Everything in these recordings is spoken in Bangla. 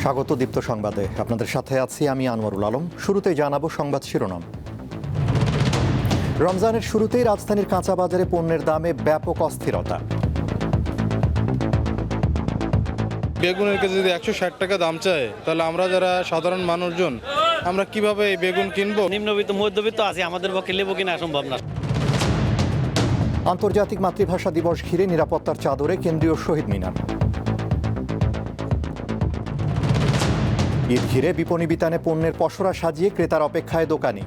স্বাগত দীপ্ত সংবাদে। আপনাদের সাথে আছি আমি আনোয়ারুল আলম। শুরুতেই জানাবো সংবাদ শিরোনাম। রমজানের শুরুতেই রাজধানীর কাঁচা বাজারে পণ্যের দামে ব্যাপক অস্থিরতা। বেগুনের কেজি যদি 160 টাকা দাম চায়, তাহলে আমরা যারা সাধারণ মানুষজন আমরা কিভাবে এই বেগুন কিনবো? নিম্নবিত্ত মধ্যবিত্ত আছে, আমাদের পক্ষে লেবু কিনা সম্ভব না। আন্তর্জাতিক মাতৃভাষা দিবস ঘিরে নিরাপত্তার চাদরে কেন্দ্রীয় শহীদ মিনার। ঈদ ঘিরে বিপণী বিতানে পণ্যের পসরা সাজিয়ে ক্রেতার অপেক্ষায় দোকানি।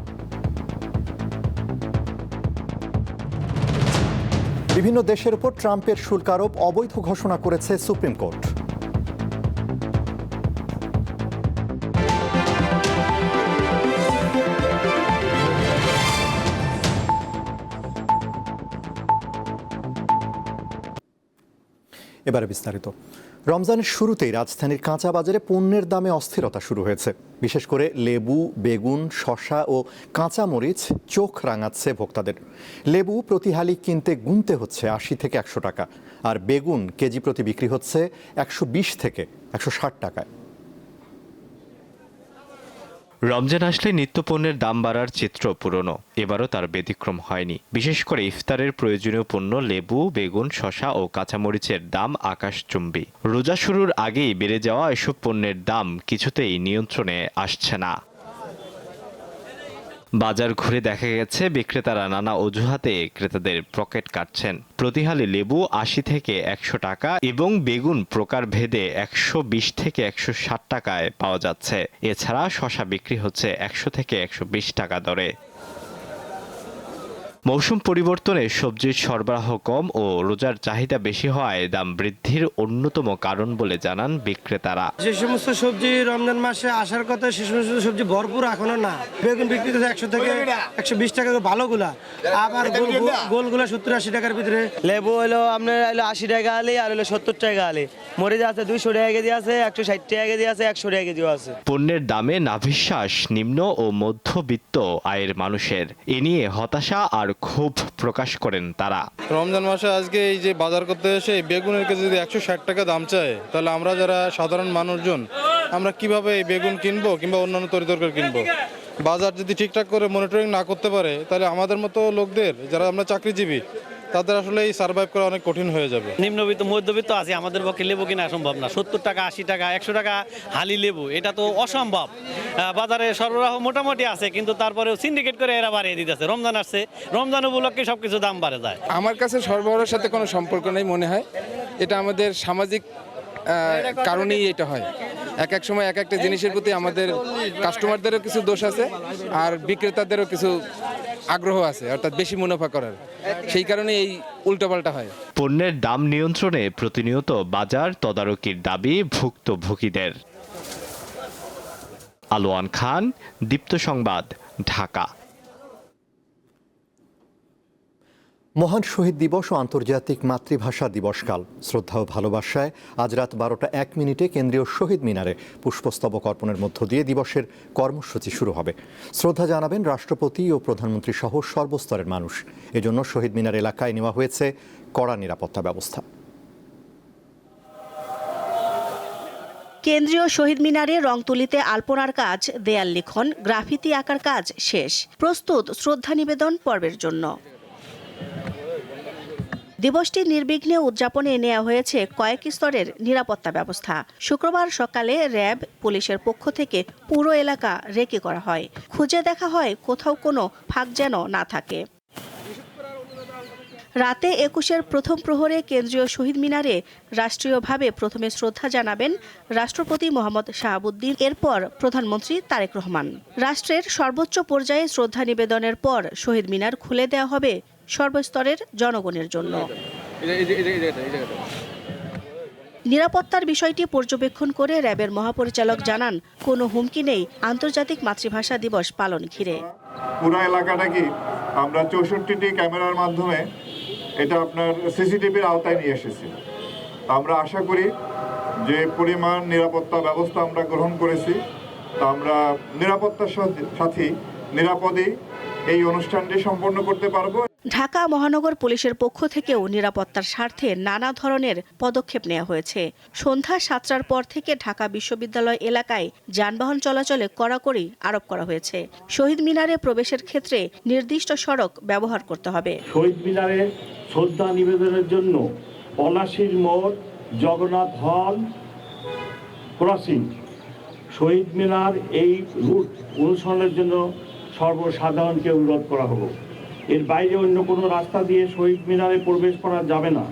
বিভিন্ন দেশের উপর ট্রাম্পের শুল্ক আরোপ অবৈধ ঘোষণা করেছে সুপ্রিম কোর্ট। এবারে বিস্তারিত। রমজানের শুরুতেই রাজধানীর কাঁচা বাজারে পণ্যের দামে অস্থিরতা শুরু হয়েছে। বিশেষ করে লেবু, বেগুন, শসা ও কাঁচা মরিচ চোখ রাঙাচ্ছে ভোক্তাদের। লেবু প্রতি হালি কিনতে গুনতে হচ্ছে ৮০ থেকে ১০০ টাকা, আর বেগুন কেজি প্রতি বিক্রি হচ্ছে ১২০ থেকে ১৬০ টাকায়। রমজান আসলে নিত্যপণ্যের দাম বাড়ার চিত্র পুরনো, এবারও তার ব্যতিক্রম হয়নি। বিশেষ করে ইফতারের প্রয়োজনীয় পণ্য লেবু, বেগুন, শসা ও কাঁচামরিচের দাম আকাশচুম্বী। রোজা শুরুর আগেই বেড়ে যাওয়া এসব পণ্যের দাম কিছুতেই নিয়ন্ত্রণে আসছে না। বাজার ঘুরে দেখা গেছে বিক্রেতারা নানা অজুহাতে ক্রেতাদের পকেট কাটছেন। প্রতিহালি লেবু ৮০ থেকে ১০০ টাকা এবং বেগুন প্রকারভেদে ১২০ থেকে ১৬০ টাকায় পাওয়া যাচ্ছে। এছাড়া শসা বিক্রি হচ্ছে ১০০ থেকে ১২০ টাকা দরে। মৌসুম পরিবর্তনে সবজির সরবরাহ কম ও রোজার চাহিদা বেশি হওয়ায় দাম বৃদ্ধির অন্যতম কারণ বলে জানান বিক্রেতারা। যে সমস্ত সবজি রমজান মাসে আসার কথা সে সমস্ত সবজি ভরপুর এখনো না। বেগুন বিক্রি করছে ১০০ থেকে ১২০ টাকা ভালোগুলা, আবার গোলগুলা ৭০-৮০ টাকার ভিতরে। লেবু হলো আপনার ৮০ টাকা আলি আর হলো ৭০ টাকা আলি। মরিচ আছে ২০০ টাকা কেজি আছে, ১৬০ টাকা কেজি আছে, ১০০ টাকা কেজিও আছে। পণ্যের দামে নাভিশ্বাস নিম্ন ও মধ্যবিত্ত আয়ের মানুষের। এ নিয়ে হতাশা আর ক্ষোভ প্রকাশ করেন তারা। রমজান মাসে আজকে এই যে বাজার করতে এসে বেগুনের কেজি যদি 160 টাকা দাম চায়, তাহলে আমরা যারা সাধারণ মানুষজন আমরা কিভাবে এই বেগুন কিনবো কিংবা অন্যান্য তরিতরকারি কিনবো? বাজার যদি ঠিকঠাক করে মনিটরিং না করতে পারে, তাহলে আমাদের মতো লোকদের যারা আমরা চাকরিজীবী তাদের আসলে এই সার্ভাইভ করা অনেক কঠিন হয়ে যাবে। নিম্নবিত্ত মধ্যবিত্ত আছে, আমাদের পক্ষে লেবু কিনা সম্ভব না। ৭০ টাকা, ৮০ টাকা, ১০০ টাকা হালি লেবু, এটা তো অসম্ভব। বাজারে সরবরাহ মোটামুটি আছে, কিন্তু তারপরেও সিন্ডিকেট করে এরা বাড়িয়ে দিতেছে। রমজান আসছে, রমজান উপলক্ষে সবকিছু দাম বাড়ে যায়। আমার কাছে সরবরাহের সাথে কোনো সম্পর্ক নেই মনে হয়। এটা আমাদের সামাজিক কারণেই এটা হয়। এক এক সময় এক একটা জিনিসের প্রতি আমাদের কাস্টমারদেরও কিছু দোষ আছে, আর বিক্রেতাদেরও কিছু আগ্রহ আছে, অর্থাৎ বেশি মুনাফা করার। সেই কারণে এই উল্টোপাল্টা হয়। পণ্যের দাম নিয়ন্ত্রণে প্রতিনিয়ত বাজার তদারকির দাবি ভুক্তভোগীদের। আলোয়ান খান, দীপ্ত সংবাদ, ঢাকা। মহান শহীদ দিবস ও আন্তর্জাতিক মাতৃভাষা দিবসকাল শ্রদ্ধা ও ভালোবাসায় আজ রাত ১২টা ১ মিনিটে কেন্দ্রীয় শহীদ মিনারে পুষ্পস্তবক অর্পণের মধ্য দিয়ে দিবসের কর্মসূচি শুরু হবে। শ্রদ্ধা জানাবেন রাষ্ট্রপতি ও প্রধানমন্ত্রী সহ সর্বস্তরের মানুষ। এজন্য শহীদ মিনার এলাকায় নেওয়া হয়েছে কড়া নিরাপত্তা ব্যবস্থা। কেন্দ্রীয় শহীদ মিনারে রং তুলিতে আলপনার কাজ, দেয়াল লিখন, গ্রাফিতি আঁকার কাজ শেষ। প্রস্তুত শ্রদ্ধা নিবেদন পর্বের জন্য। দিবসটি নির্বিঘ্নে উদযাপনে নেওয়া হয়েছে কয়েক স্তরের নিরাপত্তা ব্যবস্থা। শুক্রবার সকালে র্যাব, পুলিশের পক্ষ থেকে পুরো এলাকা রেকি করা হয়। খুঁজে দেখা হয় কোথাও কোনো ফাঁক যেন না থাকে। রাতে ২১-এর প্রথম প্রহরে কেন্দ্রীয় শহীদ মিনারে রাষ্ট্রীয়ভাবে প্রথমে শ্রদ্ধা জানাবেন রাষ্ট্রপতি মোহাম্মদ শাহাবুদ্দিন, এরপর প্রধানমন্ত্রী তারেক রহমান। রাষ্ট্রের সর্বোচ্চ পর্যায়ে শ্রদ্ধা নিবেদনের পর শহীদ মিনার খুলে দেওয়া হবে সর্বস্তরের জনগণের জন্য। নিরাপত্তার বিষয়টি পর্যবেক্ষণ করে র্যাবের মহাপরিচালক জানান, কোনো হুমকি নেই আন্তর্জাতিক মাতৃভাষা দিবস পালন ঘিরে। পুরো এলাকাটা কি আমরা ৬৪টি ক্যামেরার মাধ্যমে এটা আপনার সিসিটিভির আওতায় নিয়ে এসেছি। আমরা আশা করি যে পরিমাণ নিরাপত্তা ব্যবস্থা আমরা গ্রহণ করেছি, তা আমরা নিরাপত্তার সাথে নিরাপদেই এই অনুষ্ঠানটি সম্পন্ন করতে পারবো। ঢাকা মহানগর পুলিশের পক্ষ থেকেও নিরাপত্তার স্বার্থে নানা ধরনের পদক্ষেপ নেওয়া হয়েছে। সন্ধ্যা 7টার পর থেকে ঢাকা বিশ্ববিদ্যালয় এলাকায় যানবাহন চলাচলে কড়াকড়ি আরোপ করা হয়েছে। শহীদ মিনারে প্রবেশের ক্ষেত্রে নির্দিষ্ট সড়ক ব্যবহার করতে হবে। শহীদ মিনারে শ্রদ্ধা নিবেদনের জন্য পলাশীর মোড়, জগন্নাথ হল ক্রসিং, শহীদ মিনার এই রুট অনুসরণের জন্য সর্বসাধারণকে অনুরোধ করা হলো। এর বাইরে অন্য কোনো রাস্তা দিয়ে শহীদ মিনারে প্রবেশ করা যাবে না।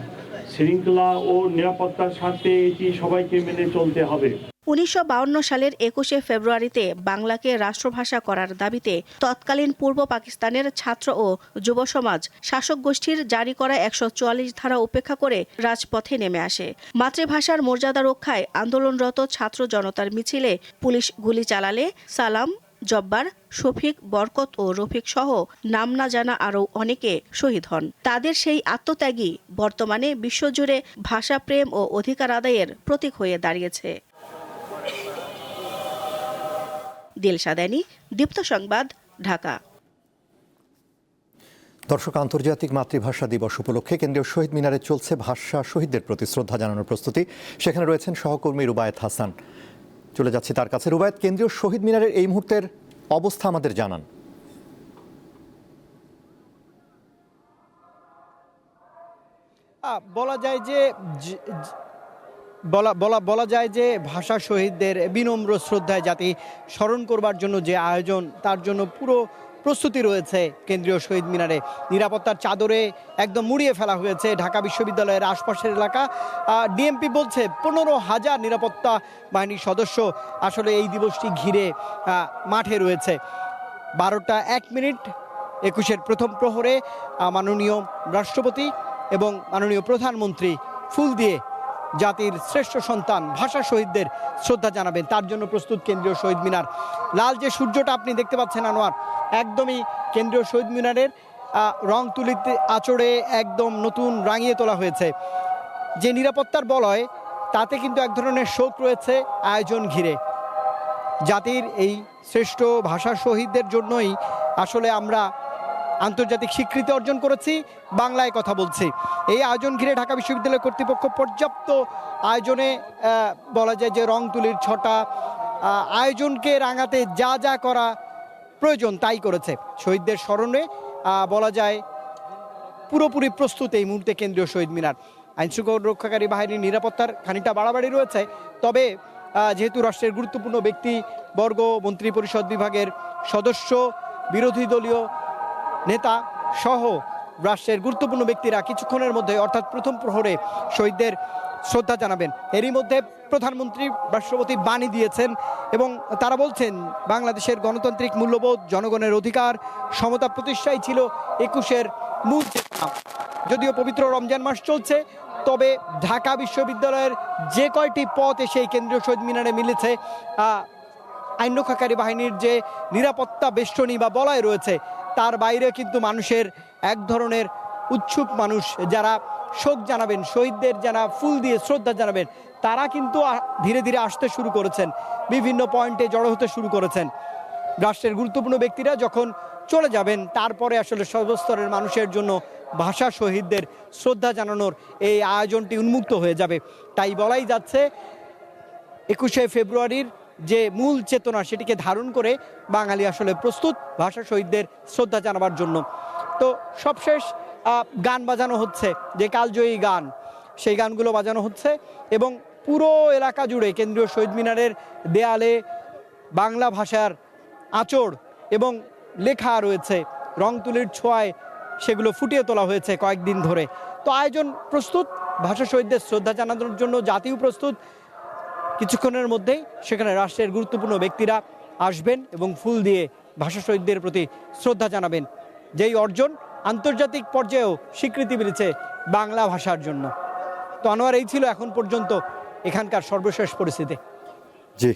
শৃঙ্খলা ও নিরাপত্তার স্বার্থে এটি সবাইকে মেনে চলতে হবে। 1952 সালের 21শে ফেব্রুয়ারিতে বাংলাকে রাষ্ট্রভাষা করার দাবিতে তৎকালীন পূর্ব পাকিস্তানের ছাত্র ও যুব সমাজ শাসক গোষ্ঠীর জারি করা 144 ধারা উপেক্ষা করে রাজপথে নেমে আসে। মাতৃভাষার মর্যাদা রক্ষায় আন্দোলনরত ছাত্র জনতার মিছিলে পুলিশ গুলি চালালে সালাম, জব্বার, শফিক, বরকত ও রফিক সহ নাম না জানা আরও অনেকে শহীদ হন। তাদের সেই আত্মত্যাগী বর্তমানে বিশ্বজুড়ে ভাষাপ্রেম ও অধিকার আদায়ের প্রতীক হয়ে দাঁড়িয়েছে। দিলশাদানি, দীপ্ত সংবাদ, ঢাকা। দর্শক, আন্তর্জাতিক মাতৃভাষা দিবস উপলক্ষে কেন্দ্রীয় শহীদ মিনারে চলছে ভাষা শহীদদের প্রতি শ্রদ্ধা জানানোর প্রস্তুতি। সেখানে রয়েছেন সহকর্মী রুবায়েত হাসান। চলে যাচ্ছি তার কাছে। রুবায়েত, কেন্দ্রীয় শহীদ মিনারের এই মুহূর্তের অবস্থা আমাদের জানান। বলা যায় যে ভাষা শহীদদের বিনম্র শ্রদ্ধায় জাতি স্মরণ করবার জন্য যে আয়োজন, তার জন্য পুরো প্রস্তুতি রয়েছে কেন্দ্রীয় শহীদ মিনারে। নিরাপত্তার চাদরে একদম মুড়িয়ে ফেলা হয়েছে ঢাকা বিশ্ববিদ্যালয়ের আশপাশের এলাকা। ডিএমপি বলছে 15,000 নিরাপত্তা বাহিনীর সদস্য আসলে এই দিবসটি ঘিরে মাঠে রয়েছে। 12টা 1 মিনিট 21-এর প্রথম প্রহরে মাননীয় রাষ্ট্রপতি এবং মাননীয় প্রধানমন্ত্রী ফুল দিয়ে জাতির শ্রেষ্ঠ সন্তান ভাষা শহীদদের শ্রদ্ধা জানাবেন। তার জন্য প্রস্তুত কেন্দ্রীয় শহীদ মিনার। লাল যে সূর্যটা আপনি দেখতে পাচ্ছেন আনোয়ার, একদমই কেন্দ্রীয় শহীদ মিনারের রং তুলিতে আচড়ে একদম নতুন রাঙিয়ে তোলা হয়েছে। যে নিরাপত্তার বলয়, তাতে কিন্তু এক ধরনের শোক রয়েছে আয়োজন ঘিরে। জাতির এই শ্রেষ্ঠ ভাষা শহীদদের জন্যই আসলে আমরা আন্তর্জাতিক স্বীকৃতি অর্জন করেছি, বাংলায় কথা বলছি। এই আয়োজন ঘিরে ঢাকা বিশ্ববিদ্যালয় কর্তৃপক্ষ পর্যাপ্ত আয়োজনে বলা যায় যে রং তুলির ছটা আয়োজনকে রাঙাতে যা যা করা প্রয়োজন তাই করেছে। শহীদদের স্মরণে বলা যায় পুরোপুরি প্রস্তুত এই মুহূর্তে কেন্দ্রীয় শহীদ মিনার। আইনশৃঙ্খলা রক্ষাকারী বাহিনীর নিরাপত্তার খানিকটা বাড়াবাড়ি রয়েছে, তবে যেহেতু রাষ্ট্রের গুরুত্বপূর্ণ ব্যক্তিবর্গ, মন্ত্রী পরিষদ বিভাগের সদস্য, বিরোধী দলীয় নেতা সহ রাষ্ট্রের গুরুত্বপূর্ণ ব্যক্তিরা কিছুক্ষণের মধ্যে অর্থাৎ প্রথম প্রহরে শহীদদের শ্রদ্ধা জানাবেন। এরই মধ্যে প্রধানমন্ত্রী রাষ্ট্রপতি বাণী দিয়েছেন এবং তারা বলছেন বাংলাদেশের গণতান্ত্রিক মূল্যবোধ, জনগণের অধিকার, সমতা প্রতিষ্ঠাই ছিল 21-এর মূল চেতনা। যদিও পবিত্র রমজান মাস চলছে, তবে ঢাকা বিশ্ববিদ্যালয়ের যে কয়টি পথ এসে কেন্দ্রীয় শহীদ মিনারে মিলেছে, আইনরক্ষাকারী বাহিনীর যে নিরাপত্তা বেষ্টনী বা বলয় রয়েছে, তার বাইরে কিন্তু মানুষের এক ধরনের উৎসুক মানুষ যারা শোক জানাবেন, শহীদদের যারা ফুল দিয়ে শ্রদ্ধা জানাবেন, তারা কিন্তু ধীরে ধীরে আসতে শুরু করেছেন, বিভিন্ন পয়েন্টে জড়ো হতে শুরু করেছেন। রাষ্ট্রের গুরুত্বপূর্ণ ব্যক্তিরা যখন চলে যাবেন, তারপরে আসলে সর্বস্তরের মানুষের জন্য ভাষা শহীদদের শ্রদ্ধা জানানোর এই আয়োজনটি উন্মুক্ত হয়ে যাবে। তাই বলাই যাচ্ছে 21শে ফেব্রুয়ারির যে মূল চেতনা, সেটিকে ধারণ করে বাঙালি আসলে প্রস্তুত ভাষা শহীদদের শ্রদ্ধা জানাবার জন্য। তো সবশেষ গান বাজানো হচ্ছে, যে কালজয়ী গান, সেই গানগুলো বাজানো হচ্ছে এবং পুরো এলাকা জুড়ে কেন্দ্রীয় শহীদ মিনারের দেয়ালে বাংলা ভাষার আঁচড় এবং লেখা রয়েছে, রং তুলির ছোঁয়ায় সেগুলো ফুটিয়ে তোলা হয়েছে কয়েকদিন ধরে। তো আয়োজন প্রস্তুত, ভাষা শহীদদের শ্রদ্ধা জানানোর জন্য জাতিও প্রস্তুত। কিছুক্ষণের মধ্যেই সেখানে রাষ্ট্রের গুরুত্বপূর্ণ ব্যক্তিরা আসবেন এবং ফুল দিয়ে ভাষা শহীদদের প্রতি শ্রদ্ধা জানাবেন, যেই অর্জন আন্তর্জাতিক পর্যায়েও স্বীকৃতি মিলেছে বাংলা ভাষার জন্য। তো আনোয়ার, এই ছিল এখন পর্যন্ত এখানকার সর্বশেষ পরিস্থিতি। জি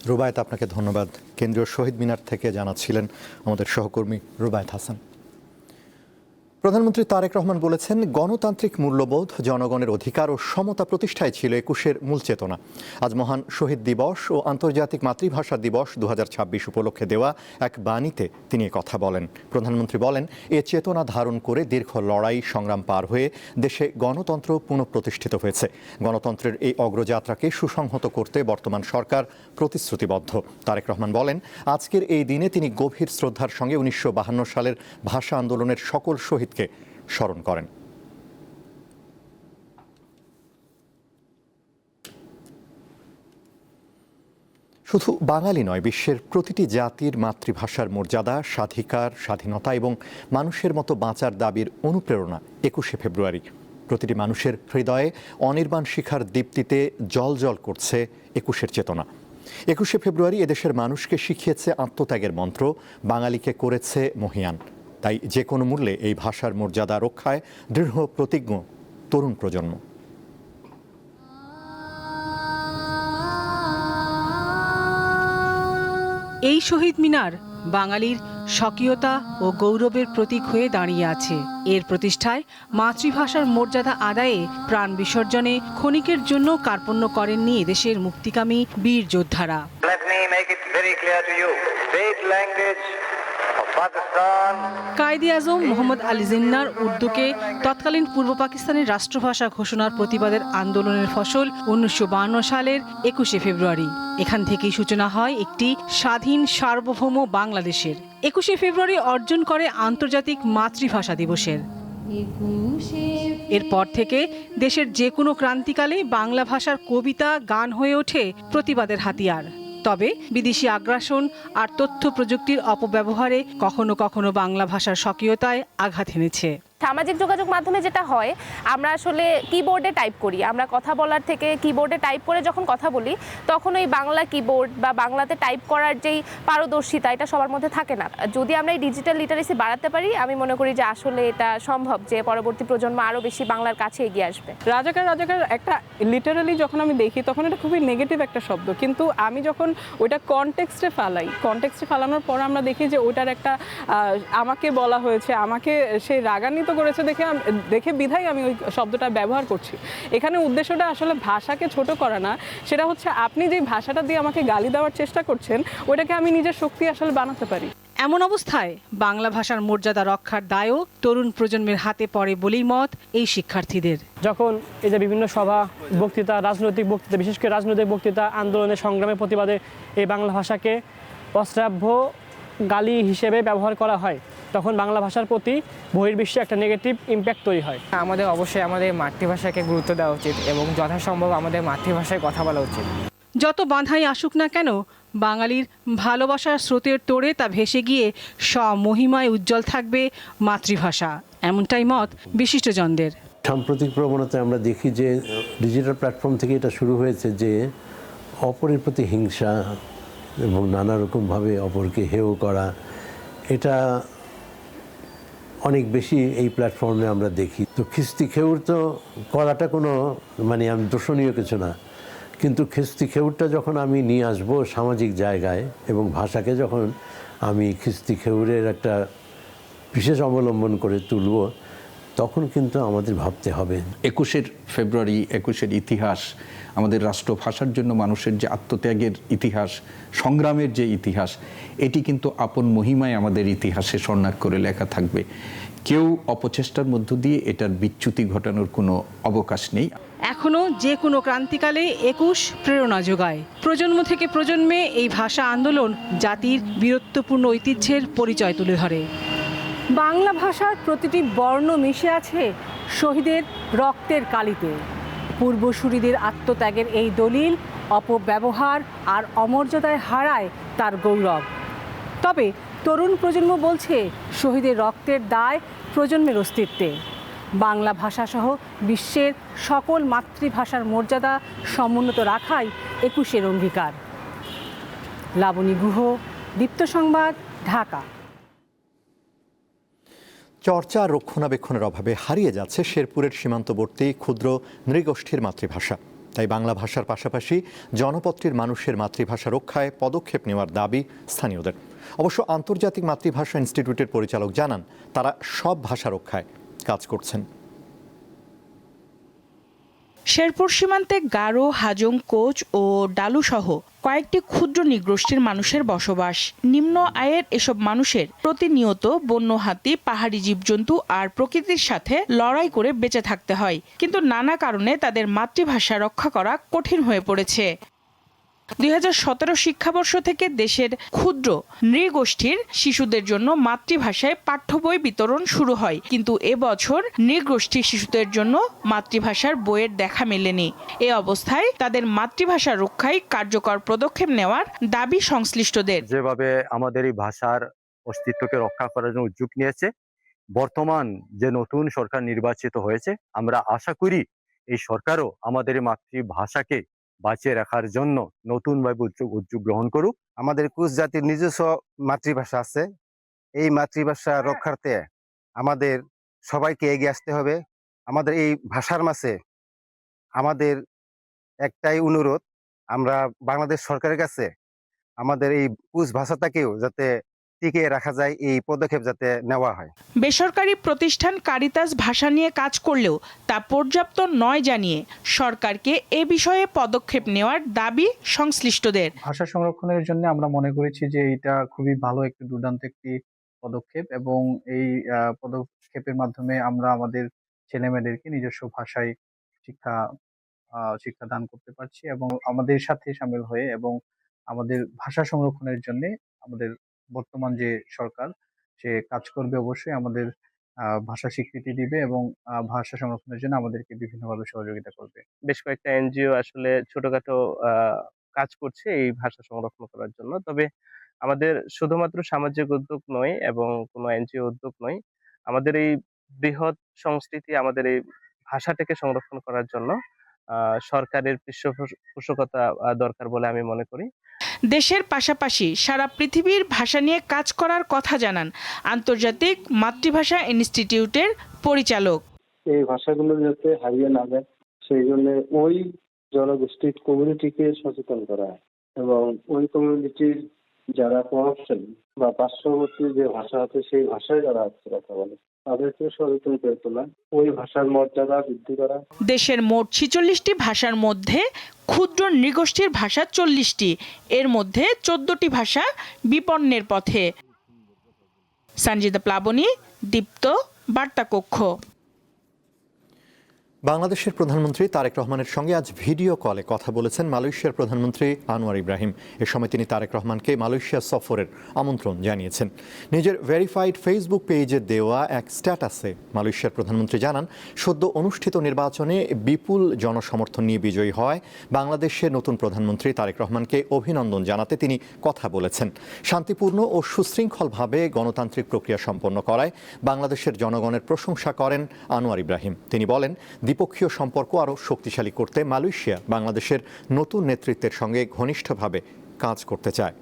রুবায়েত, আপনাকে ধন্যবাদ। কেন্দ্রীয় শহীদ মিনার থেকে জানাচ্ছিলেন আমাদের সহকর্মী রুবায়েত হাসান। প্রধানমন্ত্রী তারেক রহমান বলেছেন, গণতান্ত্রিক মূল্যবোধ, জনগণের অধিকার ও সমতা প্রতিষ্ঠায় ছিল ২১-এর মূল চেতনা। আজ মহান শহীদ দিবস ও আন্তর্জাতিক মাতৃভাষা দিবস ২০২৬ উপলক্ষে দেওয়া এক বাণীতে তিনি কথা বলেন। প্রধানমন্ত্রী বলেন, এ চেতনা ধারণ করে দীর্ঘ লড়াই সংগ্রাম পার হয়ে দেশে গণতন্ত্র পুনঃপ্রতিষ্ঠিত হয়েছে। গণতন্ত্রের এই অগ্রযাত্রাকে সুসংহত করতে বর্তমান সরকার প্রতিশ্রুতিবদ্ধ। তারেক রহমান বলেন, আজকের এই দিনে তিনি গভীর শ্রদ্ধার সঙ্গে ১৯৫২ সালের ভাষা আন্দোলনের সকল শহীদকে স্মরণ করেন। শুধু বাঙালি নয়, বিশ্বের প্রতিটি জাতির মাতৃভাষার মর্যাদা, স্বাধিকার, স্বাধীনতা এবং মানুষের মতো বাঁচার দাবির অনুপ্রেরণা ২১শে ফেব্রুয়ারি। প্রতিটি মানুষের হৃদয়ে অনির্বাণ শিখার দীপ্তিতে জ্বলজ্বল করছে ২১-এর চেতনা। ২১শে ফেব্রুয়ারি এদেশের মানুষকে শিখিয়েছে আত্মত্যাগের মন্ত্র, বাঙালিকে করেছে মহীয়ান। তাই যে কোনো মূল্যে এই ভাষার মর্যাদা রক্ষায় দৃঢ় প্রতিজ্ঞ তরুণ প্রজন্ম। এই শহীদ মিনার বাঙালির স্বকীয়তা ও গৌরবের প্রতীক হয়ে দাঁড়িয়ে আছে। এর প্রতিষ্ঠায় মাতৃভাষার মর্যাদা আদায়ে প্রাণ বিসর্জনে ক্ষণিকের জন্য কার্পণ্য করেননি এদেশের মুক্তিকামী বীর যোদ্ধারা। কায়েদে আজম মোহাম্মদ আলী জিন্নাহর উর্দুকে তৎকালীন পূর্ব পাকিস্তানের রাষ্ট্রভাষা ঘোষণার প্রতিবাদের আন্দোলনের ফসল ১৯৫২ সালের ২১শে ফেব্রুয়ারি। এখান থেকেই সূচনা হয় একটি স্বাধীন সার্বভৌম বাংলাদেশের। ২১শে ফেব্রুয়ারি অর্জন করে আন্তর্জাতিক মাতৃভাষা দিবসের। এরপর থেকে দেশের যে কোনো ক্রান্তিকালে বাংলা ভাষার কবিতা, গান হয়ে ওঠে প্রতিবাদের হাতিয়ার। তবে বিদেশি আগ্রাসন আর তথ্য প্রযুক্তির অপব্যবহারে কখনো কখনো বাংলা ভাষার স্বকীয়তায় আঘাত এনেছে। সামাজিক যোগাযোগ মাধ্যমে যেটা হয়, আমরা আসলে কিবোর্ডে টাইপ করি। আমরা কথা বলার থেকে কিবোর্ডে টাইপ করে যখন কথা বলি, তখন ওই বাংলা কিবোর্ড বা বাংলাতে টাইপ করার যেই পারদর্শিতা, এটা সবার মধ্যে থাকে না। যদি আমরা এই ডিজিটাল লিটারেসি বাড়াতে পারি, আমি মনে করি যে আসলে এটা সম্ভব, যে পরবর্তী প্রজন্ম আরও বেশি বাংলার কাছে এগিয়ে আসবে। রাজাকার একটা লিটারালি যখন আমি দেখি, তখন এটা খুবই নেগেটিভ একটা শব্দ, কিন্তু আমি যখন ওইটা কনটেক্সটে ফালানোর পর আমরা দেখি যে ওইটার একটা আমাকে বলা হয়েছে, আমাকে সেই রাগান্বিত করেছে দেখে বিধায় আমি ওই শব্দটা ব্যবহার করছি। এখানে উদ্দেশ্যটা আসলে ভাষাকে ছোট করা না, সেটা হচ্ছে আপনি যে ভাষাটা দিয়ে আমাকে গালি দেওয়ার চেষ্টা করছেন, ওইটাকে আমি নিজের শক্তি আসলে বানাতে পারি। এমন অবস্থায় বাংলা ভাষার মর্যাদা রক্ষার দায়ও তরুণ প্রজন্মের হাতে পড়ে বলেই মত এই শিক্ষার্থীদের। যখন এই যে বিভিন্ন সভা, বক্তৃতা, রাজনৈতিক বক্তৃতা, বিশেষ করে রাজনৈতিক বক্তৃতা, আন্দোলনের সংগ্রামের প্রতিবাদে এই বাংলা ভাষাকে অশ্রাব্য গালি হিসেবে ব্যবহার করা হয়, তখন বাংলা ভাষার প্রতি বহির্বিশ্বে একটা নেগেটিভ ইম্প্যাক্ট তৈরি হয়। আমাদের অবশ্যই আমাদের মাতৃভাষাকে গুরুত্ব দেওয়া উচিত এবং যথাসম্ভব আমাদের মাতৃভাষায় কথা বলা উচিত। যত বাধাই আসুক না কেন, বাঙালির ভালোবাসার স্রোতের তোড়ে তা ভেসে গিয়ে স্বমহিমায় উজ্জ্বল থাকবে মাতৃভাষা, এমনটাই মত বিশিষ্টজনদের। সাম্প্রতিক প্রবণতায় আমরা দেখি যে ডিজিটাল প্ল্যাটফর্ম থেকে এটা শুরু হয়েছে যে অপরের প্রতি হিংসা এবং নানা রকমভাবে অপরকে হেয় করা, এটা অনেক বেশি এই প্ল্যাটফর্মে আমরা দেখি। তো খিস্তি খেউর তো করাটা কোনো আমি দোষণীয় কিছু না, কিন্তু খিস্তি খেউরটা যখন আমি নিয়ে আসব সামাজিক জায়গায় এবং ভাষাকে যখন আমি খিস্তি খেউরের একটা বিশেষ অবলম্বন করে তুলব, তখন কিন্তু আমাদের ভাবতে হবে ২১শে ফেব্রুয়ারি, ২১-এর ইতিহাস, আমাদের রাষ্ট্রভাষার জন্য মানুষের যে আত্মত্যাগের ইতিহাস, সংগ্রামের যে ইতিহাস, এটি কিন্তু আপন মহিমায় আমাদের ইতিহাসে স্বর্ণাক্ষরে লেখা থাকবে। কেউ অপচেষ্টার মধ্য দিয়ে এটার বিচ্যুতি ঘটানোর কোনো অবকাশ নেই। এখনো যে কোনো ক্রান্তিকালে ২১ প্রেরণা যোগায়। প্রজন্ম থেকে প্রজন্মে এই ভাষা আন্দোলন জাতির বীরত্বপূর্ণ ঐতিহ্যের পরিচয় তুলে ধরে। বাংলা ভাষার প্রতিটি বর্ণ মিশে আছে শহীদের রক্তের কালিতে। পূর্বসূরিদের আত্মত্যাগের এই দলিল অপব্যবহার আর অমর্যাদায় হারায় তার গৌরব। তবে তরুণ প্রজন্ম বলছে, শহীদের রক্তের দায় প্রজন্মের অস্তিত্বে। বাংলা ভাষাসহ বিশ্বের সকল মাতৃভাষার মর্যাদা সমুন্নত রাখাই ২১-এর অঙ্গীকার। লাবণী গুহ, দীপ্ত সংবাদ, ঢাকা। চর্চা রক্ষণাবেক্ষণের অভাবে হারিয়ে যাচ্ছে শেরপুরের সীমান্তবর্তী ক্ষুদ্র নৃগোষ্ঠীর মাতৃভাষা। তাই বাংলা ভাষার পাশাপাশি জনপদটির মানুষের মাতৃভাষা রক্ষায় পদক্ষেপ নেওয়ার দাবি স্থানীয়দের। অবশ্য আন্তর্জাতিক মাতৃভাষা ইনস্টিটিউটের পরিচালক জানান, তারা সব ভাষা রক্ষায় কাজ করছেন। শেরপুর সীমান্তে গারো, হাজং, কোচ ও ডালু সহ কয়েকটি ক্ষুদ্র নৃগোষ্ঠীর মানুষের বসবাস। নিম্ন আয়ের এসব মানুষের প্রতিনিয়ত বন্য হাতি, পাহাড়ি জীবজন্তু আর প্রকৃতির সাথে লড়াই করে বেঁচে থাকতে হয়, কিন্তু নানা কারণে তাদের মাতৃভাষা রক্ষা করা কঠিন হয়ে পড়েছে। 2017 শিক্ষাবর্ষ থেকে দেশের ক্ষুদ্র নৃগোষ্ঠীর শিশুদের জন্য মাতৃভাষায় পাঠ্য বই বিতরণ শুরু হয়, কিন্তু এবছর নৃগোষ্ঠীর শিশুদের জন্য মাতৃভাষার বইয়ের দেখা মেলেনি। এ অবস্থায় তাদের মাতৃভাষা রক্ষায় কার্যকর পদক্ষেপ নেওয়ার দাবি সংশ্লিষ্টদের। যেভাবে আমাদের এই ভাষার অস্তিত্বকে রক্ষা করার জন্য উদ্যোগ নিয়েছে, বর্তমান যে নতুন সরকার নির্বাচিত হয়েছে, আমরা আশা করি এই সরকারও আমাদের মাতৃভাষাকে বাঁচিয়ে রাখার জন্য নতুনভাবে উদ্যোগ গ্রহণ করুক। আমাদের কুচ জাতির নিজস্ব মাতৃভাষা আছে, এই মাতৃভাষা রক্ষার্থে আমাদের সবাইকে এগিয়ে আসতে হবে। আমাদের এই ভাষার মাঝে আমাদের একটাই অনুরোধ, আমরা বাংলাদেশ সরকারের কাছে আমাদের এই কুচ ভাষাটাকেও যাতে টিকিয়ে রাখা যায়, এই পদক্ষেপ যাতে নেওয়া হয়। বেসরকারি প্রতিষ্ঠান কারিতাস ভাষা নিয়ে কাজ করলেও তা পর্যাপ্ত নয় জানিয়ে সরকারকে এ বিষয়ে পদক্ষেপ নেওয়ার দাবি সংশ্লিষ্টদের। ভাষা সংরক্ষণের জন্য আমরা মনে করেছি যে এটা খুবই ভালো একটি দুর্দান্ত একটি পদক্ষেপ, এবং এই পদক্ষেপের মাধ্যমে আমরা আমাদের ছেলেমেয়েদেরকে নিজস্ব ভাষায় শিক্ষা দান করতে পারছি, এবং আমাদের সাথে সামিল হয়ে এবং আমাদের ভাষা সংরক্ষণের জন্য আমাদের বর্তমান যে সরকার, সে কাজ করবে, অবশ্যই আমাদের ভাষা স্বীকৃতি দিবে এবং ভাষা সংরক্ষণের জন্য আমাদেরকে বিভিন্নভাবে সহযোগিতা করবে। বেশ কয়েকটা এনজিও আসলে ছোটখাটো কাজ করছে এই ভাষা সংরক্ষণ করার জন্য। তবে আমাদের শুধুমাত্র সামাজিক উদ্যোগ নয় এবং কোনো এনজিও উদ্যোগ নয়, আমাদের এই বৃহৎ সংস্কৃতি, আমাদের এই ভাষাটাকে সংরক্ষণ করার জন্য সরকারের পৃষ্ঠপোষকতা দরকার বলে আমি মনে করি। দেশের পাশাপাশি সারা পৃথিবীর ভাষা নিয়ে কাজ করার কথা জানান আন্তর্জাতিক মাতৃভাষা ইনস্টিটিউটের পরিচালক। এই ভাষাগুলো যাতে হারিয়ে না যায়, সেই জন্য ওই জনগোষ্ঠীর কমিউনিটিকে সচেতন করা এবং ওই কমিউনিটির যারা প্রভাবশালী বা পার্শ্ববর্তী যে ভাষা আছে সেই ভাষায় যারা আছে কথা বলে, তাদেরকে সচেতন করে তোলা, ওই ভাষার মর্যাদা বৃদ্ধি করা। দেশের মোট 46টি ভাষার মধ্যে ক্ষুদ্র নৃগোষ্ঠীর ভাষা 40টি, এর মধ্যে 14টি ভাষা বিপন্নের পথে। সঞ্জিদা প্লাবনী, দীপ্ত, বার্তা কক্ষ। বাংলাদেশের প্রধানমন্ত্রী তারেক রহমানের সঙ্গে আজ ভিডিও কলে কথা বলেছেন মালয়েশিয়ার প্রধানমন্ত্রী আনোয়ার ইব্রাহিম। এ সময় তিনি তারেক রহমানকে মালয়েশিয়া সফরের আমন্ত্রণ জানিয়েছেন। নিজের ভেরিফাইড ফেসবুক পেজে দেওয়া এক স্ট্যাটাসে মালয়েশিয়ার প্রধানমন্ত্রী জানান, সদ্য অনুষ্ঠিত নির্বাচনে বিপুল জনসমর্থন নিয়ে বিজয়ী হওয়ায় বাংলাদেশের নতুন প্রধানমন্ত্রী তারেক রহমানকে অভিনন্দন জানাতে তিনি কথা বলেছেন। শান্তিপূর্ণ ও সুশৃঙ্খলভাবে গণতান্ত্রিক প্রক্রিয়া সম্পন্ন করায় বাংলাদেশের জনগণের প্রশংসা করেন আনোয়ার ইব্রাহিম। তিনি বলেন, দ্বিপক্ষীয় সম্পর্ক আরও শক্তিশালী করতে মালয়েশিয়া বাংলাদেশের নতুন নেতৃত্বের সঙ্গে ঘনিষ্ঠভাবে কাজ করতে চায়।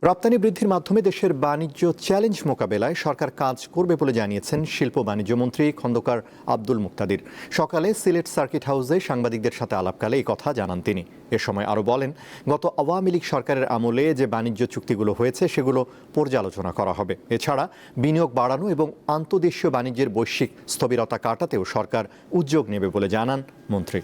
রপ্তানি বৃদ্ধির মাধ্যমে দেশের বাণিজ্য চ্যালেঞ্জ মোকাবেলায় সরকার কাজ করবে বলে জানিয়েছেন শিল্প বাণিজ্য মন্ত্রী খন্দকার আব্দুল মুক্তাদির। সকালে সিলেট সার্কিট হাউসে সাংবাদিকদের সাথে আলাপকালে এই কথা জানান তিনি। এ সময় আরও বলেন, গত আওয়ামী লীগ সরকারের আমলে যে বাণিজ্য চুক্তিগুলো হয়েছে সেগুলো পর্যালোচনা করা হবে। এছাড়া বিনিয়োগ বাড়ানো এবং আন্তঃদেশীয় বাণিজ্যের বৈশ্বিক স্থবিরতা কাটাতেও সরকার উদ্যোগ নেবে বলে জানান মন্ত্রী।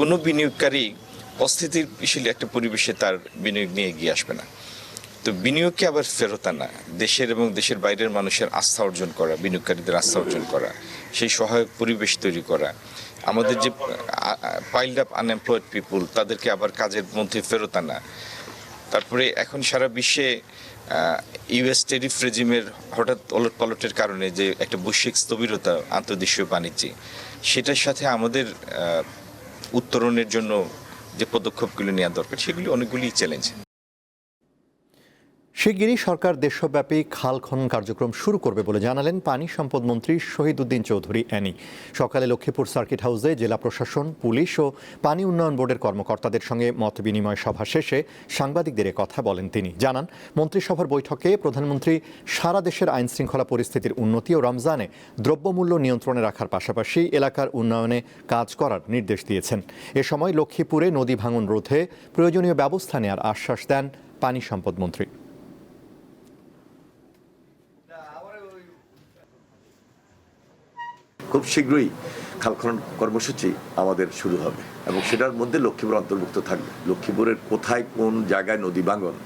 কোনো বিনিয়োগকারী অস্থিতিশীল একটা পরিবেশে তার বিনিয়োগ নিয়ে এগিয়ে আসবে না। তো বিনিয়োগকে আবার ফেরত আনা, দেশের এবং দেশের বাইরের মানুষের আস্থা অর্জন করা, বিনিয়োগকারীদের আস্থা অর্জন করা, সেই সহায়ক পরিবেশ তৈরি করা, আমাদের যে পাইলড আপ আনএমপ্লয়েড পিপুল তাদেরকে আবার কাজের মধ্যে ফেরত আনা। তারপরে এখন সারা বিশ্বে ইউএস টেরিফ রেজিমের হঠাৎ ওলট পালটের কারণে যে একটা বৈশ্বিক স্থবিরতা আন্তর্দেশীয় বাণিজ্যে, সেটার সাথে আমাদের উত্তরণের জন্য যে পদক্ষেপগুলো নেওয়া দরকার সেগুলি অনেকগুলি চ্যালেঞ্জ। শিগগিরই সরকার দেশব্যাপী খাল খনন কার্যক্রম শুরু করবে বলে জানালেন পানি সম্পদ মন্ত্রী শহীদ উদ্দিন চৌধুরী অ্যানি। সকালে লক্ষ্মীপুর সার্কিট হাউসে জেলা প্রশাসন, পুলিশ ও পানি উন্নয়ন বোর্ডের কর্মকর্তাদের সঙ্গে মত বিনিময় সভা শেষে সাংবাদিকদের কথা বলেন তিনি। জানান, মন্ত্রিসভার বৈঠকে প্রধানমন্ত্রী সারা দেশের আইন শৃঙ্খলা পরিস্থিতির উন্নতি ও রমজানে দ্রব্যমূল্য নিয়ন্ত্রণে রাখার পাশাপাশি এলাকার উন্নয়নে কাজ করার নির্দেশ দিয়েছেন। এ সময় লক্ষ্মীপুরে নদী ভাঙন রোধে প্রয়োজনীয় ব্যবস্থা নেওয়ার আশ্বাস দেন পানি সম্পদ মন্ত্রী। খুব শীঘ্রই খাল খনন কর্মসূচি আমাদের শুরু হবে এবং সেটার মধ্যে লক্ষ্মীপুর অন্তর্ভুক্ত থাকবে। লক্ষ্মীপুরের কোথায় কোন জায়গায় নদী ভাঙন,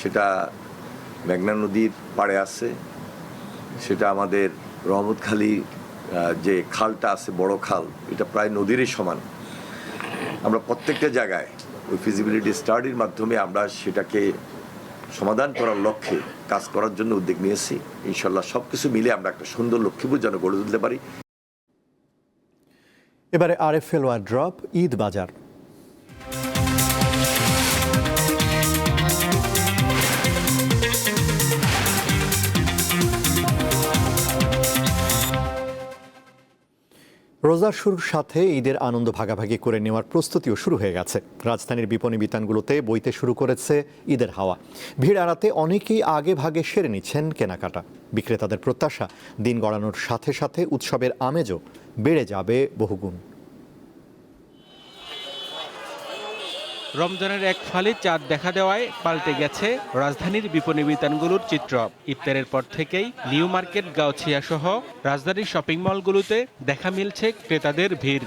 সেটা মেঘনা নদীর পাড়ে আছে, সেটা আমাদের রহমতখালী যে খালটা আছে, বড় খাল, এটা প্রায় নদীরই সমান। আমরা প্রত্যেকটা জায়গায় ওই ফিজিবিলিটি স্টাডির মাধ্যমে আমরা সেটাকে সমাধান করার লক্ষ্যে কাজ করার জন্য উদ্যোগ নিয়েছি। ইনশাল্লাহ সবকিছু মিলে আমরা একটা সুন্দর লক্ষ্মীপুর যেন গড়ে তুলতে পারি। এবারে আরএফএল ওয়ার ড্রপ ঈদ বাজার। রোজার শুরুর সাথে ঈদের আনন্দ ভাগাভাগি করে নেওয়ার প্রস্তুতিও শুরু হয়ে গেছে। রাজধানীর বিপণী বিতানগুলোতে বইতে শুরু করেছে ঈদের হাওয়া। ভিড় এড়াতে অনেকেই আগে ভাগে সেরে নিচ্ছেন কেনাকাটা। বিক্রেতাদের প্রত্যাশা, দিন গড়ানোর সাথে সাথে উৎসবের আমেজও বেড়ে যাবে বহুগুণ। রমজানের এক ফালি চাঁদ দেখা দেওয়ায় পাল্টে গেছে রাজধানীর বিপণী বিতানগুলোর চিত্র। ইফতারের পর থেকেই নিউ মার্কেট, গাউছিয়া সহ রাজধানীর শপিং মলগুলোতে দেখা মিলছে ক্রেতাদের ভিড়।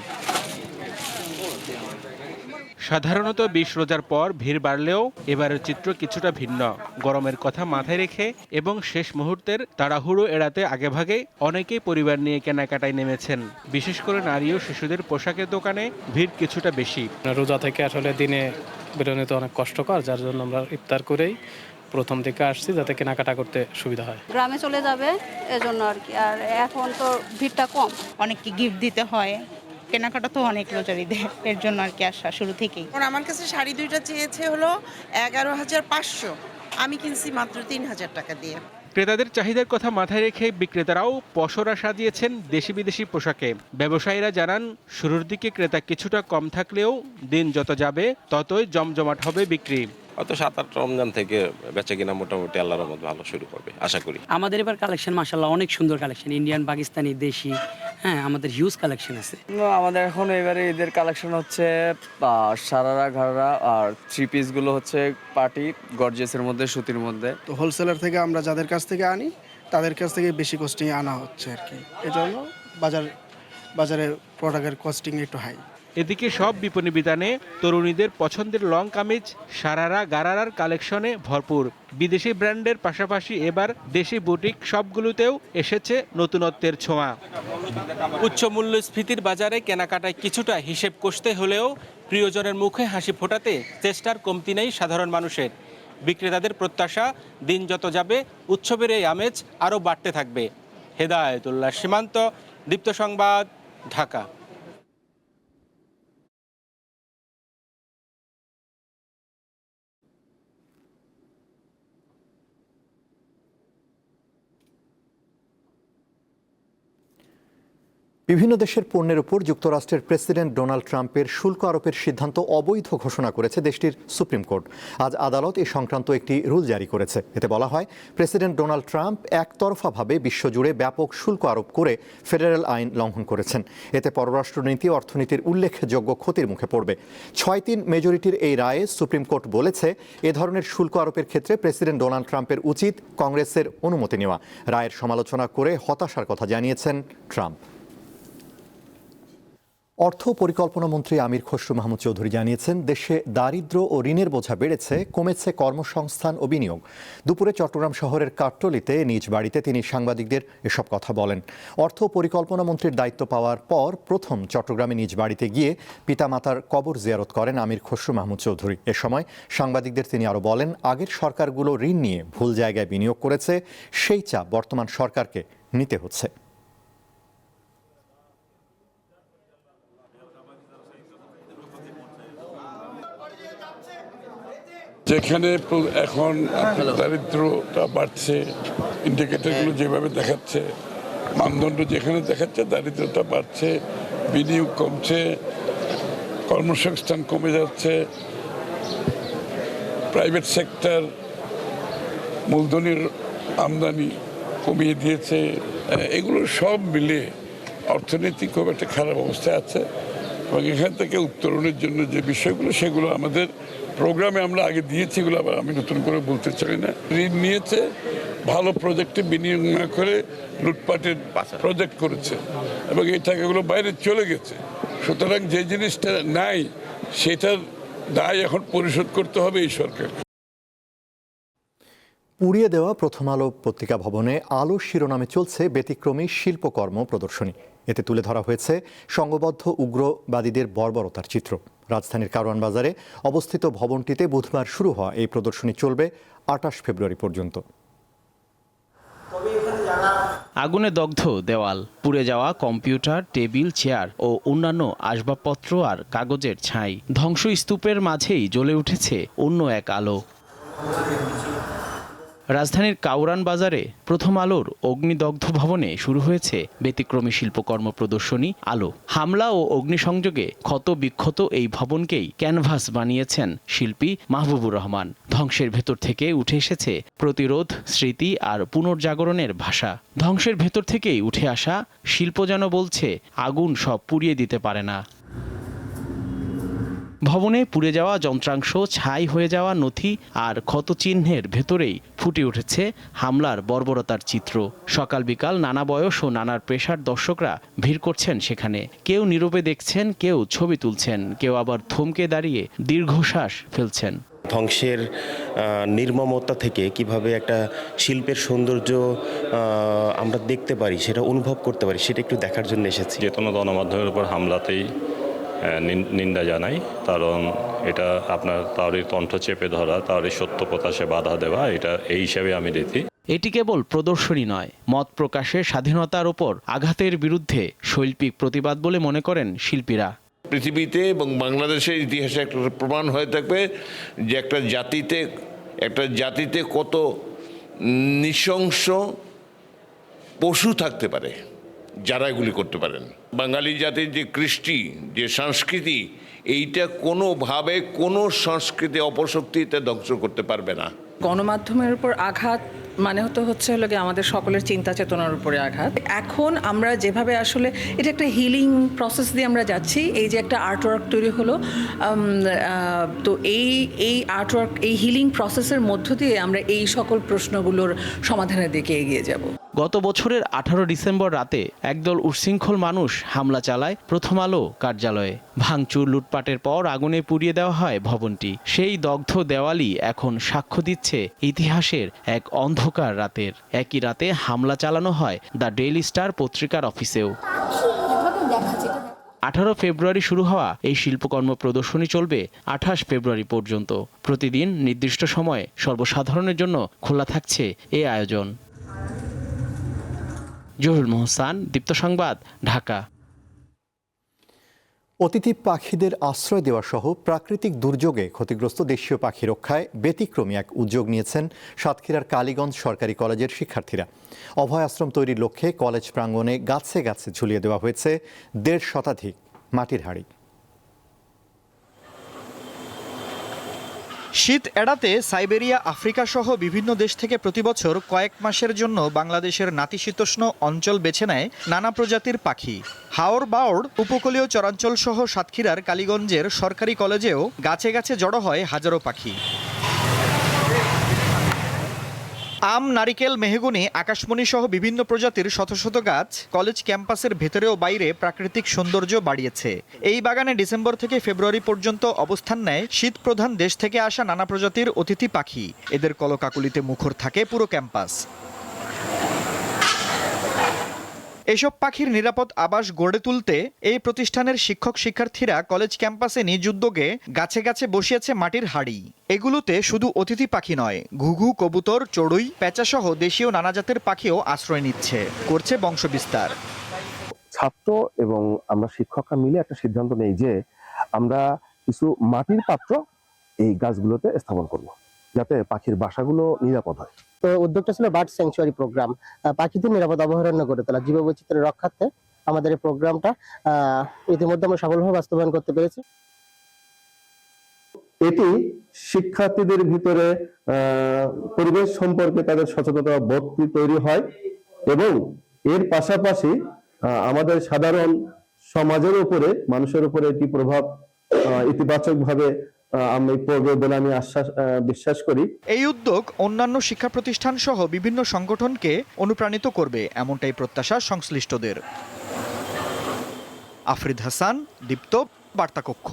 সাধারণত 20 রোজার পর ভিড় বাড়লেও এবারের চিত্র কিছুটা ভিন্ন। গরমের কথা মাথায় রেখে এবং শেষ মুহূর্তের তাড়াহুড়ো এড়াতে আগেভাগে অনেকেই পরিবার নিয়ে কেনাকাটায় নেমেছেন। বিশেষ করে নারী ও শিশুদের পোশাকের দোকানে ভিড় কিছুটা বেশি। রোজা থেকে আসলে দিনে বেরোনো তো অনেক কষ্টকর, যার জন্য আমরা ইফতার করেই প্রথম থেকে আসছি, যাতে কেনাকাটা করতে সুবিধা হয়। গ্রামে চলে যাবে এজন্য আর কি। আর এখন তো ভিড়টা কম, অনেককে গিফট দিতে হয়, কেনাকাটা তো অনেক রোজার ঈদে, এর জন্য আর কি আসা শুরু থেকেই। আমার কাছে শাড়ি দুইটা চেয়েছে হলো 11,500, আমি কিনছি মাত্র 3,000 টাকা দিয়ে। ক্রেতাদের চাহিদার কথা মাথায় রেখে বিক্রেতারাও পসরা সাজিয়েছেন দেশি বিদেশি পোশাকে। ব্যবসায়ীরা জানান, শুরুর দিকে ক্রেতা কিছুটা কম থাকলেও দিন যত যাবে ততই জমজমাট হবে বিক্রি। হয়তো 7-8 রমজান থেকে বেচা কিনা মোটামুটি আল্লাহর রহমতে ভালো শুরু করবে আশা করি। আমাদের এবার কালেকশন মাশাআল্লাহ অনেক সুন্দর কালেকশন, ইন্ডিয়ান, পাকিস্তানি, দেশি, হ্যাঁ আমাদের হিউজ কালেকশন আছে। আমাদের এখন এবারে ঈদের কালেকশন হচ্ছে সারারা, ঘাড়রা আর 3 পিসগুলো হচ্ছে পার্টি গর্জিয়াসের মধ্যে, সুতির মধ্যে। তো হোলসেলার থেকে আমরা যাদের কাছ থেকে আনি তাদের কাছ থেকে বেশি কস্টিং আনা হচ্ছে আর কি, এজন্য বাজারে প্রোডাক্টের কস্টিং একটু হাই। এদিকে সব বিপণী বিতানে তরুণীদের পছন্দের লং কামিজ, সারারা, গারারার কালেকশনে ভরপুর। বিদেশি ব্র্যান্ডের পাশাপাশি এবার দেশি বুটিক সবগুলোতেও এসেছে নতুনত্বের ছোঁয়া। উচ্চ মূল্যস্ফীতির বাজারে কেনাকাটায় কিছুটা হিসেব কষতে হলেও প্রিয়জনের মুখে হাসি ফোটাতে চেষ্টার কমতি নেই সাধারণ মানুষের। বিক্রেতাদের প্রত্যাশা, দিন যত যাবে উৎসবের এই আমেজ আরও বাড়তে থাকবে। হেদায়েতুল্লাহ সীমান্ত, দীপ্ত সংবাদ, ঢাকা। বিভিন্ন দেশের পণ্যের উপর যুক্তরাষ্ট্রের প্রেসিডেন্ট ডোনাল্ড ট্রাম্পের শুল্ক আরোপের সিদ্ধান্ত অবৈধ ঘোষণা করেছে দেশটির সুপ্রিম কোর্ট। আজ আদালত এ সংক্রান্ত একটি রুল জারি করেছে। এতে বলা হয়, প্রেসিডেন্ট ডোনাল্ড ট্রাম্প একতরফাভাবে বিশ্বজুড়ে ব্যাপক শুল্ক আরোপ করে ফেডারেল আইন লঙ্ঘন করেছেন। এতে পররাষ্ট্রনীতি ও অর্থনীতির উল্লেখযোগ্য ক্ষতির মুখে পড়বে। 6-3 মেজরিটির এই রায়ে সুপ্রিম কোর্ট বলেছে, এ ধরনের শুল্ক আরোপের ক্ষেত্রে প্রেসিডেন্ট ডোনাল্ড ট্রাম্পের উচিত কংগ্রেসের অনুমতি নেওয়া। রায়ের সমালোচনা করে হতাশার কথা জানিয়েছেন ট্রাম্প। অর্থ পরিকল্পনা মন্ত্রী আমির খসরু মাহমুদ চৌধুরী জানিয়েছেন, দেশে দারিদ্র্য ও ঋণের বোঝা বেড়েছে, কমেছে কর্মসংস্থান ও বিনিয়োগ। দুপুরে চট্টগ্রাম শহরের কাট্টলিতে নিজ বাড়িতে তিনি সাংবাদিকদের এসব কথা বলেন। অর্থ পরিকল্পনা মন্ত্রীর দায়িত্ব পাওয়ার পর প্রথম চট্টগ্রামে নিজ বাড়িতে গিয়ে পিতামাতার কবর জিয়ারত করেন আমির খসরু মাহমুদ চৌধুরী। এ সময় সাংবাদিকদের তিনি আরও বলেন, আগের সরকারগুলো ঋণ নিয়ে ভুল জায়গায় বিনিয়োগ করেছে, সেই চাপ বর্তমান সরকারকে নিতে হচ্ছে। যেখানে এখন দারিদ্রতা বাড়ছে, ইন্ডিকেটরগুলো যেভাবে দেখাচ্ছে, মানদণ্ড যেখানে দেখাচ্ছে দারিদ্রতা বাড়ছে, বিনিয়োগ কমছে, কর্মসংস্থান কমে যাচ্ছে, প্রাইভেট সেক্টর মূলধনের আমদানি কমিয়ে দিয়েছে, এগুলো সব মিলে অর্থনীতি খুব একটা খারাপ অবস্থায় আছে। এবং এখান থেকে উত্তরণের জন্য যে বিষয়গুলো সেগুলো আমাদের প্রোগ্রামে আমরা আগে দিয়েছি, এগুলো আবার আমি নতুন করে বলতে চাই না। ঋণ নিয়েছে, ভালো প্রজেক্টে বিনিয়োগ না করে লুটপাটের প্রজেক্ট করেছে এবং এই টাকাগুলো বাইরে চলে গেছে। সুতরাং যে জিনিসটা নাই সেটার দায় এখন পরিশোধ করতে হবে এই সরকার। পুড়িয়ে দেওয়া প্রথম আলো পত্রিকা ভবনে আলো শিরোনামে চলছে ব্যতিক্রমী শিল্পকর্ম প্রদর্শনী। এতে তুলে ধরা হয়েছে সংঘবদ্ধ উগ্রবাদীদের বর্বরতার চিত্র। রাজধানীর কারওয়ান বাজারে অবস্থিত ভবনটিতে বুধবার শুরু হওয়া এই প্রদর্শনী চলবে ২৮ ফেব্রুয়ারি পর্যন্ত। আগুনে দগ্ধ দেওয়াল, পুড়ে যাওয়া কম্পিউটার, টেবিল, চেয়ার ও অন্যান্য আসবাবপত্র আর কাগজের ছাই, ধ্বংসস্তূপের মাঝেই জ্বলে উঠেছে অন্য এক আলো। রাজধানীর কাউরান বাজারে প্রথম আলোর অগ্নিদগ্ধ ভবনে শুরু হয়েছে ব্যতিক্রমী শিল্পকর্ম প্রদর্শনী আলো। হামলা ও অগ্নিসংযোগে ক্ষত বিক্ষত এই ভবনকেই ক্যানভাস বানিয়েছেন শিল্পী মাহবুবুর রহমান। ধ্বংসের ভেতর থেকে উঠে এসেছে প্রতিরোধ, স্মৃতি আর পুনর্জাগরণের ভাষা। ধ্বংসের ভেতর থেকেই উঠে আসা শিল্প যেন বলছে, আগুন সব পুড়িয়ে দিতে পারে না। ভবনে পুড়ে যাওয়া যন্ত্রাংশ, ছাই হয়ে যাওয়া নথি আর ক্ষতচিহ্নের ভেতরেই ফুটে উঠেছে হামলার বর্বরতার চিত্র। সকাল বিকাল নানা বয়স ও নানার পেশার দর্শকরা ভিড় করছেন সেখানে। কেউ নীরবে দেখছেন, কেউ ছবি তুলছেন, কেউ আবার থমকে দাঁড়িয়ে দীর্ঘশ্বাস ফেলছেন। ধ্বংসের নির্মমতা থেকে কিভাবে একটা শিল্পের সৌন্দর্য আমরা দেখতে পারি, সেটা অনুভব করতে পারি, সেটা একটু দেখার জন্য এসেছি। চেতন গণমাধ্যমের উপর হামলাতেই নিন্দা জানাই, কারণ এটা আপনার তারই কণ্ঠ চেপে ধরা, তারই সত্য প্রকাশে বাধা দেওয়া, এটা এই হিসাবে আমি দেখি। এটি কেবল প্রদর্শনী নয়, মত প্রকাশের স্বাধীনতার ওপর আঘাতের বিরুদ্ধে শৈল্পিক প্রতিবাদ বলে মনে করেন শিল্পীরা। পৃথিবীতে এবং বাংলাদেশের ইতিহাসে একটা প্রমাণ হয়ে থাকবে যে একটা জাতিতে কত নৃশংস পশু থাকতে পারে যারা এগুলি করতে পারেন। বাঙালি জাতির যে কৃষ্টি, যে সংস্কৃতি, এইটা কোনোভাবে কোনো সংস্কৃতি অপশক্তিতে ধ্বংস করতে পারবে না। গণমাধ্যমের উপর আঘাত মানে হচ্ছে আমাদের সকলের চিন্তা চেতনার উপরে আঘাত। এখন আমরা যেভাবে আসলে এটা একটা হিলিং প্রসেস দিয়ে আমরা যাচ্ছি, এই যে একটা আর্টওয়ার্ক তৈরি হলো, তো এই আর্টওয়ার্ক, এই হিলিং প্রসেসের মধ্য দিয়ে আমরা এই সকল প্রশ্নগুলোর সমাধানের দিকে এগিয়ে যাব। গত বছরের 18 ডিসেম্বর রাতে একদল উচ্ছৃঙ্খল মানুষ হামলা চালায় প্রথম আলো কার্যালয়ে। ভাঙচুর, লুটপাটের পর আগুনে পুড়িয়ে দেওয়া হয় ভবনটি। সেই দগ্ধ দেওয়ালই এখন সাক্ষ্য দিচ্ছে ইতিহাসের এক অন্ধকার রাতের। একই রাতে হামলা চালানো হয় দ্য ডেইলি স্টার পত্রিকার অফিসেও। 18 ফেব্রুয়ারি শুরু হওয়া এই শিল্পকর্ম প্রদর্শনী চলবে 28 ফেব্রুয়ারি পর্যন্ত। প্রতিদিন নির্দিষ্ট সময়ে সর্বসাধারণের জন্য খোলা থাকছে এই আয়োজন। জহুরুল মোহসান, দীপ্ত সংবাদ, ঢাকা। অতিথি পাখিদের আশ্রয় দেওয়া সহ প্রাকৃতিক দুর্যোগে ক্ষতিগ্রস্ত দেশীয় পাখি রক্ষায় ব্যতিক্রমী এক উদ্যোগ নিয়েছেন সাতক্ষীরার কালীগঞ্জ সরকারি কলেজের শিক্ষার্থীরা। অভয় আশ্রম তৈরির লক্ষ্যে কলেজ প্রাঙ্গণে গাছে গাছে ঝুলিয়ে দেওয়া হয়েছে 1.5 শতাধিক মাটির হাঁড়ি। শীত এড়াতে সাইবেরিয়া, আফ্রিকা সহ বিভিন্ন দেশ থেকে প্রতিবছর কয়েক মাসের জন্য বাংলাদেশের নাতিশীতোষ্ণ অঞ্চল বেছে নেয় নানা প্রজাতির পাখি। হাওর বাওড় উপকূলীয় চরাঞ্চল সহ সাতক্ষীরার কালীগঞ্জের সরকারি কলেজেও গাছে গাছে জড়ো হয় হাজারো পাখি। আম, নারিকেল, মেহগনি, আকাশমণি সহ বিভিন্ন প্রজাতির শত শত গাছ কলেজ ক্যাম্পাসের ভেতরে ও বাইরে প্রাকৃতিক সৌন্দর্য বাড়িয়েছে। এই বাগানে ডিসেম্বর থেকে ফেব্রুয়ারি পর্যন্ত অবস্থান নেয় শীত প্রধান দেশ থেকে আসা নানা প্রজাতির অতিথি পাখি। এদের কলকাকলিতে মুখর থাকে পুরো ক্যাম্পাস। এসব পাখির নিরাপদ আবাস গড়ে তুলতে এই প্রতিষ্ঠানের শিক্ষক শিক্ষার্থীরা কলেজ ক্যাম্পাসে নিজ উদ্যোগে গাছে গাছে বসিয়েছে মাটির হাঁড়ি। এগুলোতে শুধু অতিথি পাখি নয়, ঘুঘু, কবুতর, চড়ুই, পেঁচা সহ দেশীয় নানা জাতের পাখিও আশ্রয় নিচ্ছে, করছে বংশবিস্তার। ছাত্র এবং আমরা শিক্ষকরা মিলে একটা সিদ্ধান্ত নেই যে আমরা কিছু মাটির পাত্র এই গাছগুলোতে স্থাপন করব, যাতে পাখির বাসাগুলো নিরাপদ হয়। তো উদ্যোগটা ছিল বার্ড স্যাংচুয়ারি প্রোগ্রাম, পাখিদের নিরাপদ অভয়ারণ্য গড়ে তোলা, জীববৈচিত্র্যের রক্ষার্থে আমাদের এই প্রোগ্রামটা ইতিমধ্যে আমরা সফলভাবে বাস্তবায়ন করতে পেরেছি। এটি শিক্ষার্থীদের ভিতরে পরিবেশ সম্পর্কে তাদের সচেতনতা বোধ তৈরি হয় এবং এর পাশাপাশি আমাদের সাধারণ সমাজের উপরে, মানুষের উপরে এটি প্রভাব ইতিবাচকভাবে আমি পড়বে বলে আমি বিশ্বাস করি। এই উদ্যোগ অন্যান্য শিক্ষা প্রতিষ্ঠান সহ বিভিন্ন সংগঠনকে অনুপ্রাণিত করবে, এমনটাই প্রত্যাশা সংশ্লিষ্টদের। আফরিদ হাসান, দীপ্ত, বার্তাকক্ষ।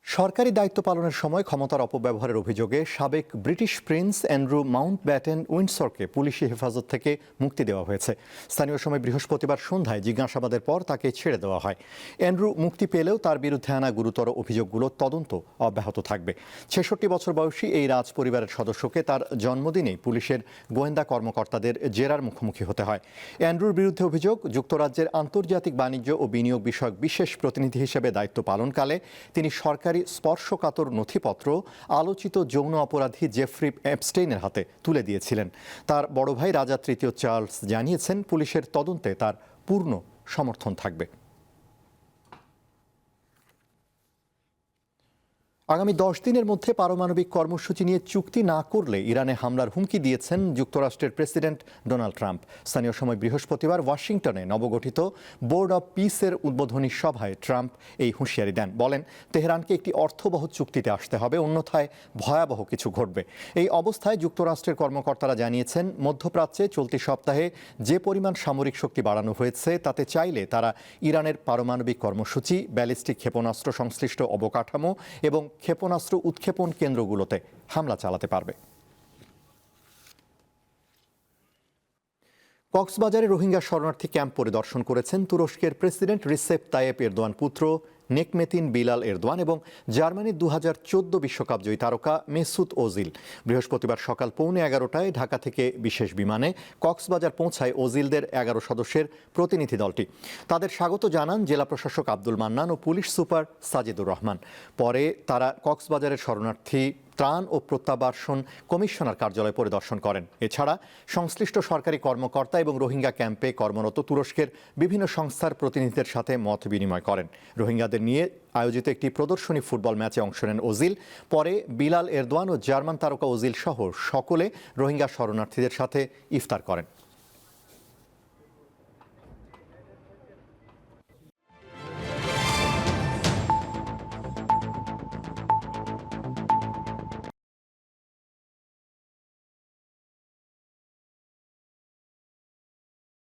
সরকারি দায়িত্ব পালনের সময় ক্ষমতার অপব্যবহারের অভিযোগে সাবেক ব্রিটিশ প্রিন্স অ্যান্ড্রু মাউন্টব্যাটেন উইন্ডসরকে পুলিশি হেফাজত থেকে মুক্তি দেওয়া হয়েছে। স্থানীয় সময় বৃহস্পতিবার সন্ধ্যায় জিজ্ঞাসাবাদের পর তাকে ছেড়ে দেওয়া হয়। অ্যান্ড্রু মুক্তি পেলেও তার বিরুদ্ধে আনা গুরুতর অভিযোগগুলোর তদন্ত অব্যাহত থাকবে। ৬৬ বছর বয়সী এই রাজ পরিবারের সদস্যকে তার জন্মদিনেই পুলিশের গোয়েন্দা কর্মকর্তাদের জেরার মুখোমুখি হতে হয়। অ্যান্ড্রুর বিরুদ্ধে অভিযোগ, যুক্তরাজ্যের আন্তর্জাতিক বাণিজ্য ও বিনিয়োগ বিষয়ক বিশেষ প্রতিনিধি হিসেবে দায়িত্ব পালনকালে তিনি সরকারি স্পর্শকাতর নথিপত্র আলোচিত যৌন অপরাধী জেফ্রি এপস্টেইনের হাতে তুলে দিয়েছিলেন। তার বড় ভাই রাজা তৃতীয় চার্লস জানিয়েছেন, পুলিশের তদন্তে তার পূর্ণ সমর্থন থাকবে। আগামী 10 দিনের মধ্যে পারমাণবিক কর্মসূচি নিয়ে চুক্তি না করলে ইরানে হামলার হুমকি দিয়েছেন যুক্তরাষ্ট্রের প্রেসিডেন্ট ডোনাল্ড ট্রাম্প। স্থানীয় সময় বৃহস্পতিবার ওয়াশিংটনে নবগঠিত বোর্ড অব পিসের উদ্বোধনী সভায় ট্রাম্প এই হুঁশিয়ারি দেন। বলেন, তেহরানকে একটি অর্থবহ চুক্তিতে আসতে হবে, অন্যথায় ভয়াবহ কিছু ঘটবে। এই অবস্থায় যুক্তরাষ্ট্রের কর্মকর্তারা জানিয়েছেন, মধ্যপ্রাচ্যে চলতি সপ্তাহে যে পরিমাণ সামরিক শক্তি বাড়ানো হয়েছে তাতে চাইলে তারা ইরানের পারমাণবিক কর্মসূচি, ব্যালিস্টিক ক্ষেপণাস্ত্র সংশ্লিষ্ট অবকাঠামো এবং ক্ষেপণাস্ত্র উৎক্ষেপণ কেন্দ্রগুলোতে হামলা চালাতে পারবে। কক্সবাজারে রোহিঙ্গা শরণার্থী ক্যাম্প পরিদর্শন করেছেন তুরস্কের প্রেসিডেন্ট রিসেপ তাইয়েপ এরদোয়ান পুত্র নেকমেতিন বিলাল এরদোয়ান এবং জার্মানির 2014 বিশ্বকাপ জয়ী তারকা মেসুত ওজিল। বৃহস্পতিবার সকাল 11:15টায় ঢাকা থেকে বিশেষ বিমানে কক্সবাজার পৌঁছায় ওজিলদের 11 সদস্যের প্রতিনিধি দলটি। তাদের স্বাগত জানান জেলা প্রশাসক আব্দুল মান্নান ও পুলিশ সুপার সাজিদুর রহমান। পরে তারা কক্সবাজারের শরণার্থী ত্রাণ ও প্রত্যাবাসন কমিশনার কার্যালয় পরিদর্শন করেন। এছাড়া সংশ্লিষ্ট সরকারি কর্মকর্তা এবং রোহিঙ্গা ক্যাম্পে কর্মরত তুরস্কের বিভিন্ন সংস্থার প্রতিনিধিদের সাথে মত বিনিময় করেন। রোহিঙ্গাদের নিয়ে আয়োজিত একটি প্রদর্শনী ফুটবল ম্যাচে অংশ নেন ওজিল। পরে বিলাল এরদোয়ান ও জার্মান তারকা ওজিল সহ সকলে রোহিঙ্গা শরণার্থীদের সাথে ইফতার করেন।